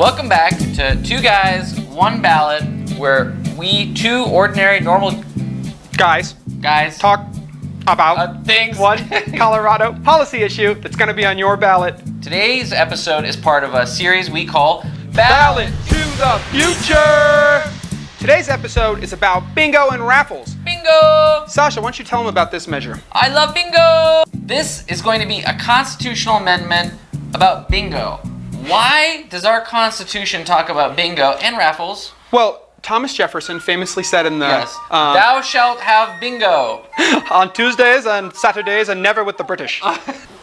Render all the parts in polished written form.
Welcome back to Two Guys, One Ballot, where we, two ordinary, normal guys talk about things. One Colorado policy issue that's going to be on your ballot. Today's episode is part of a series we call Ballot to the Future. Today's episode is about bingo and raffles. Bingo! Sasha, why don't you tell them about this measure? I love bingo! This is going to be a constitutional amendment about bingo. Why does our Constitution talk about bingo and raffles? Well, Thomas Jefferson famously said in the... Yes. Thou shalt have bingo. On Tuesdays and Saturdays and never with the British.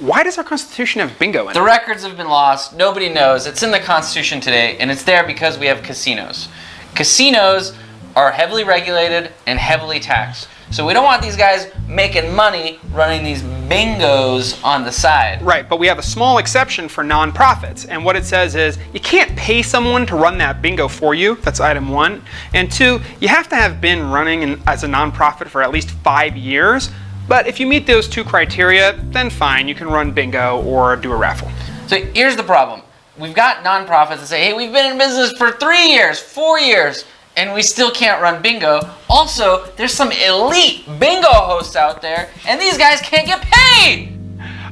Why does our Constitution have bingo in it? The records have been lost. Nobody knows. It's in the Constitution today, and it's there because we have casinos. Casinos are heavily regulated and heavily taxed. So we don't want these guys making money running these bingos on the side. Right, but we have a small exception for nonprofits. And what it says is you can't pay someone to run that bingo for you. That's item one. And two, you have to have been running as a nonprofit for at least 5 years. But if you meet those two criteria, then fine, you can run bingo or do a raffle. So here's the problem. We've got nonprofits that say, hey, we've been in business for 3 years, 4 years, and we still can't run bingo. Also, there's some elite bingo hosts out there, and these guys can't get paid.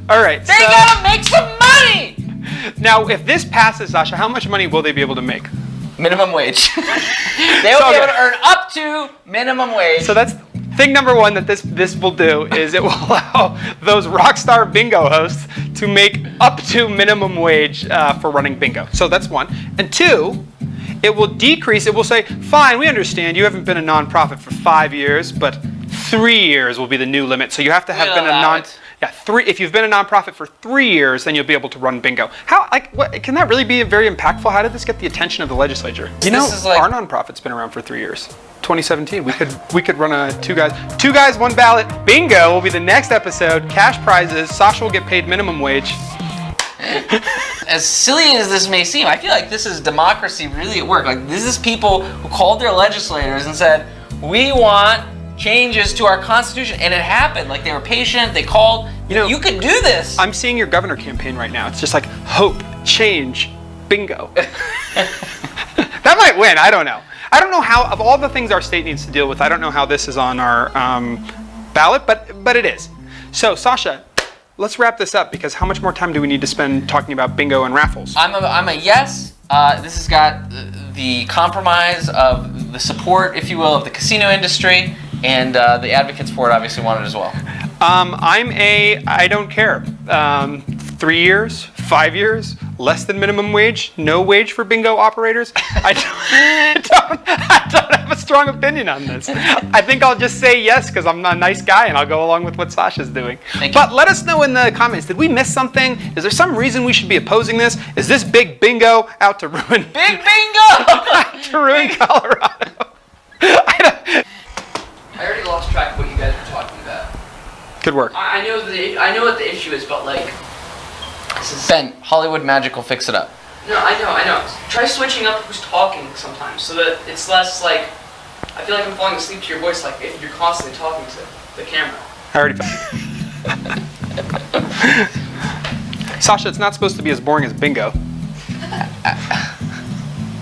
All right, They gotta make some money. Now, if this passes, Sasha, how much money will they be able to make? Minimum wage. They will be able to earn up to minimum wage. So that's thing number one that this will do is it will allow those rock star bingo hosts to make up to minimum wage for running bingo. So that's one. And two, it will decrease. It will say, fine, we understand you haven't been a nonprofit for 5 years, but 3 years will be the new limit. So you have to have been if you've been a nonprofit for 3 years, then you'll be able to run bingo. Can that really be very impactful? How did this get the attention of the legislature? You know, our nonprofit's been around for 3 years. 2017. We could run a two guys, one ballot. Bingo will be the next episode. Cash prizes. Sasha will get paid minimum wage. As silly as this may seem, I feel like this is democracy really at work. Like, this is people who called their legislators and said, we want changes to our Constitution, and it happened. Like, they were patient, they called. You could do this. I'm seeing your governor campaign right now. It's just like hope, change, bingo. That might win. I don't know. I don't know how, of all the things our state needs to deal with, I don't know how this is on our ballot, but it is. So, Sasha, let's wrap this up, because how much more time do we need to spend talking about bingo and raffles? I'm a yes. This has got the compromise of the support, if you will, of the casino industry, and the advocates for it obviously want it as well. I don't care. 3 years, 5 years, less than minimum wage, no wage for bingo operators. I don't have a strong opinion on this. I think I'll just say yes because I'm a nice guy and I'll go along with what Sasha's doing. But let us know in the comments, did we miss something? Is there some reason we should be opposing this? Is this big bingo out to ruin Big bingo! to ruin Colorado? I already lost track of what you guys were talking about. Good work. I know what the issue is, but like... Ben, Hollywood Magic will fix it up. No, I know. Try switching up who's talking sometimes so that it's less like... I feel like I'm falling asleep to your voice like if you're constantly talking to the camera. I already Sasha, it's not supposed to be as boring as bingo.